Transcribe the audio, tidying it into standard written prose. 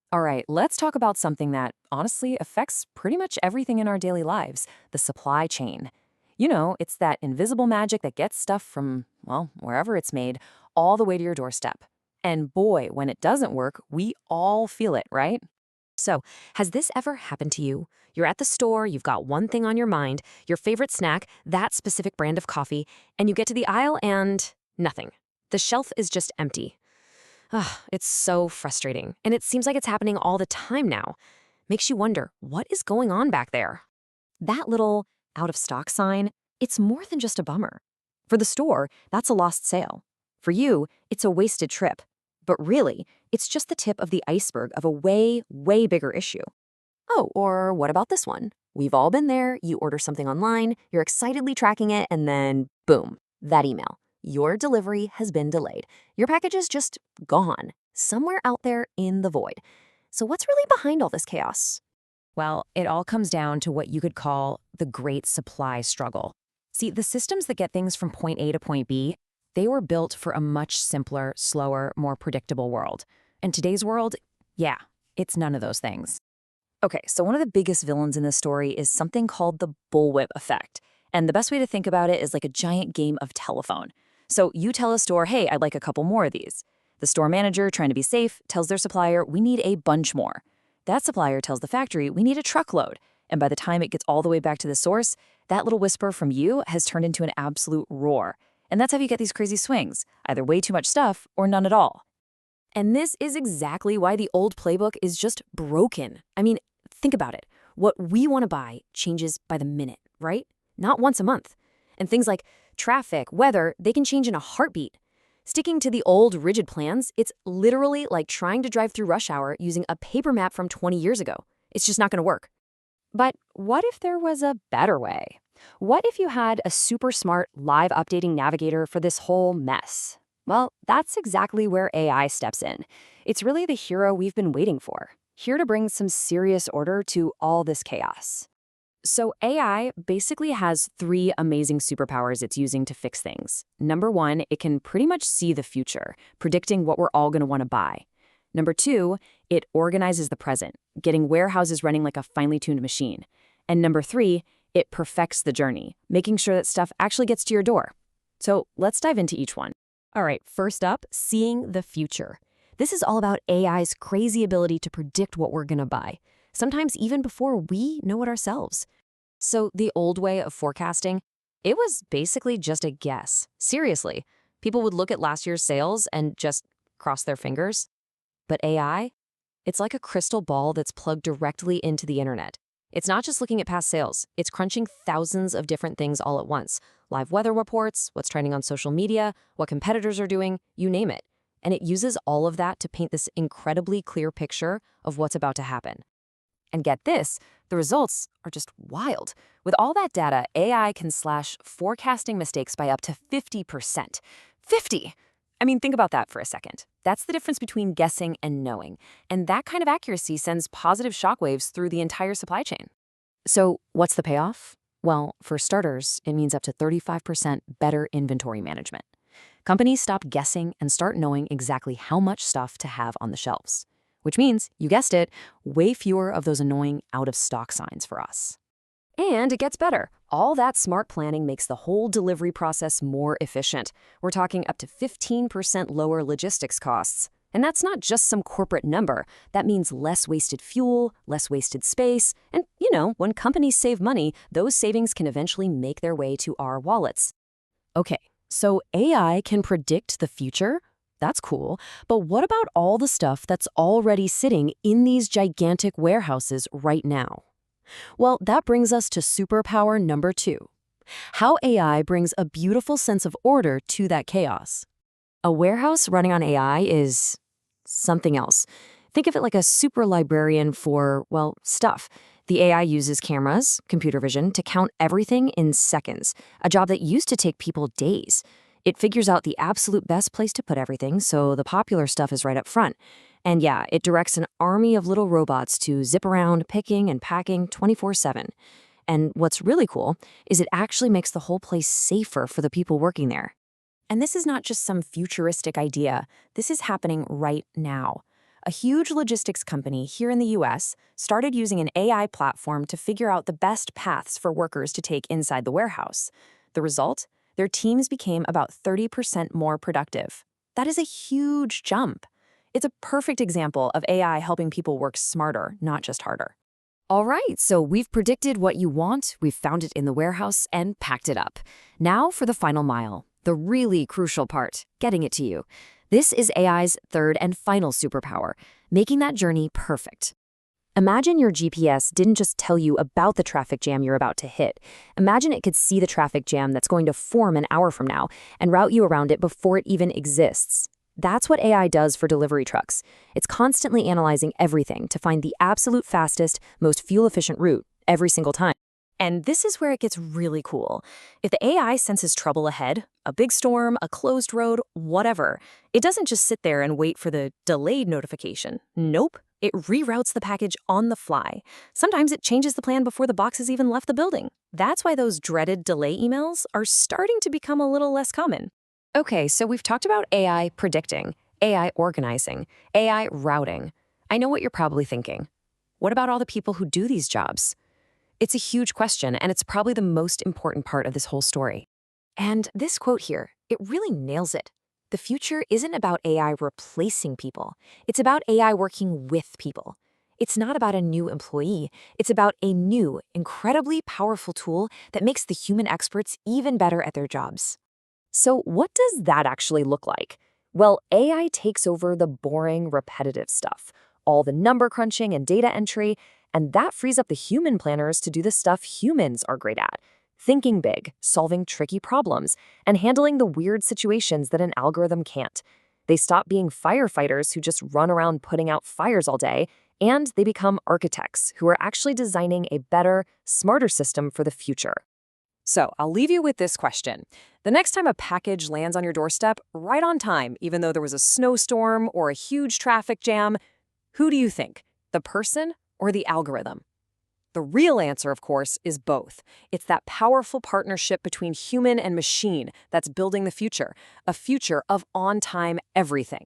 All right, let's talk about something that honestly affects pretty much everything in our daily lives: the supply chain. It's that invisible magic that gets stuff from, well, wherever it's made, all the way to your doorstep. And boy, when it doesn't work, we all feel it, right? So, has this ever happened to you? You're at the store, you've got one thing on your mind, your favorite snack, that specific brand of coffee, and you get to the aisle and nothing. The shelf is just empty. Ugh, it's so frustrating. And it seems like it's happening all the time now. Makes you wonder, what is going on back there? That little out of stock sign, it's more than just a bummer. For the store, that's a lost sale. For you, it's a wasted trip. But really, it's just the tip of the iceberg of a way, way bigger issue. Oh, or what about this one? We've all been there. You order something online, you're excitedly tracking it, and then boom, that email. Your delivery has been delayed. Your package is just gone, somewhere out there in the void. So what's really behind all this chaos? Well, it all comes down to what you could call the great supply struggle. See, the systems that get things from point A to point B, they were built for a much simpler, slower, more predictable world. And today's world, yeah, it's none of those things. Okay, so one of the biggest villains in this story is something called the bullwhip effect. And the best way to think about it is like a giant game of telephone. So you tell a store, hey, I'd like a couple more of these. The store manager, trying to be safe, tells their supplier, we need a bunch more. That supplier tells the factory, we need a truckload. And by the time it gets all the way back to the source, that little whisper from you has turned into an absolute roar. And that's how you get these crazy swings, either way too much stuff or none at all. And this is exactly why the old playbook is just broken. I mean, think about it. What we want to buy changes by the minute, right? Not once a month. And things like traffic, weather, they can change in a heartbeat. Sticking to the old rigid plans, it's literally like trying to drive through rush hour using a paper map from 20 years ago. It's just not going to work. But what if there was a better way? What if you had a super smart live updating navigator for this whole mess? Well, that's exactly where AI steps in. It's really the hero we've been waiting for, here to bring some serious order to all this chaos. So AI basically has three amazing superpowers it's using to fix things. Number one, it can pretty much see the future, predicting what we're all going to want to buy. Number two, it organizes the present, getting warehouses running like a finely tuned machine. And number three, it perfects the journey, making sure that stuff actually gets to your door. So let's dive into each one. All right, first up, seeing the future. This is all about AI's crazy ability to predict what we're going to buy, sometimes even before we know it ourselves. So the old way of forecasting, it was basically just a guess. Seriously, people would look at last year's sales and just cross their fingers. But AI, it's like a crystal ball that's plugged directly into the internet. It's not just looking at past sales, it's crunching thousands of different things all at once. Live weather reports, what's trending on social media, what competitors are doing, you name it. And it uses all of that to paint this incredibly clear picture of what's about to happen. And get this, the results are just wild. With all that data, AI can slash forecasting mistakes by up to 50%. 50! I mean, think about that for a second. That's the difference between guessing and knowing. And that kind of accuracy sends positive shockwaves through the entire supply chain. So what's the payoff? Well, for starters, it means up to 35% better inventory management. Companies stop guessing and start knowing exactly how much stuff to have on the shelves. Which means, you guessed it, way fewer of those annoying out-of-stock signs for us. And it gets better. All that smart planning makes the whole delivery process more efficient. We're talking up to 15% lower logistics costs. And that's not just some corporate number. That means less wasted fuel, less wasted space. And, when companies save money, those savings can eventually make their way to our wallets. Okay, so AI can predict the future? That's cool. But what about all the stuff that's already sitting in these gigantic warehouses right now? Well, that brings us to superpower number two. How AI brings a beautiful sense of order to that chaos. A warehouse running on AI is something else. Think of it like a super librarian for, well, stuff. The AI uses cameras, computer vision, to count everything in seconds, a job that used to take people days. It figures out the absolute best place to put everything, so the popular stuff is right up front. And yeah, it directs an army of little robots to zip around, picking and packing 24/7. And what's really cool is it actually makes the whole place safer for the people working there. And this is not just some futuristic idea. This is happening right now. A huge logistics company here in the US started using an AI platform to figure out the best paths for workers to take inside the warehouse. The result? Their teams became about 30% more productive. That is a huge jump. It's a perfect example of AI helping people work smarter, not just harder. All right, so we've predicted what you want, we've found it in the warehouse, and packed it up. Now for the final mile, the really crucial part, getting it to you. This is AI's third and final superpower, making that journey perfect. Imagine your GPS didn't just tell you about the traffic jam you're about to hit. Imagine it could see the traffic jam that's going to form an hour from now and route you around it before it even exists. That's what AI does for delivery trucks. It's constantly analyzing everything to find the absolute fastest, most fuel-efficient route every single time. And this is where it gets really cool. If the AI senses trouble ahead, a big storm, a closed road, whatever, it doesn't just sit there and wait for the delayed notification. Nope. It reroutes the package on the fly. Sometimes it changes the plan before the box has even left the building. That's why those dreaded delay emails are starting to become a little less common. Okay, so we've talked about AI predicting, AI organizing, AI routing. I know what you're probably thinking. What about all the people who do these jobs? It's a huge question, and it's probably the most important part of this whole story. And this quote here, it really nails it. The future isn't about AI replacing people. It's about AI working with people. It's not about a new employee. It's about a new, incredibly powerful tool that makes the human experts even better at their jobs. So what does that actually look like? Well, AI takes over the boring, repetitive stuff, all the number crunching and data entry, and that frees up the human planners to do the stuff humans are great at. Thinking big, solving tricky problems, and handling the weird situations that an algorithm can't. They stop being firefighters who just run around putting out fires all day, and they become architects who are actually designing a better, smarter system for the future. So I'll leave you with this question. The next time a package lands on your doorstep right on time, even though there was a snowstorm or a huge traffic jam, who do you think? The person or the algorithm? The real answer, of course, is both. It's that powerful partnership between human and machine that's building the future, a future of on-time everything.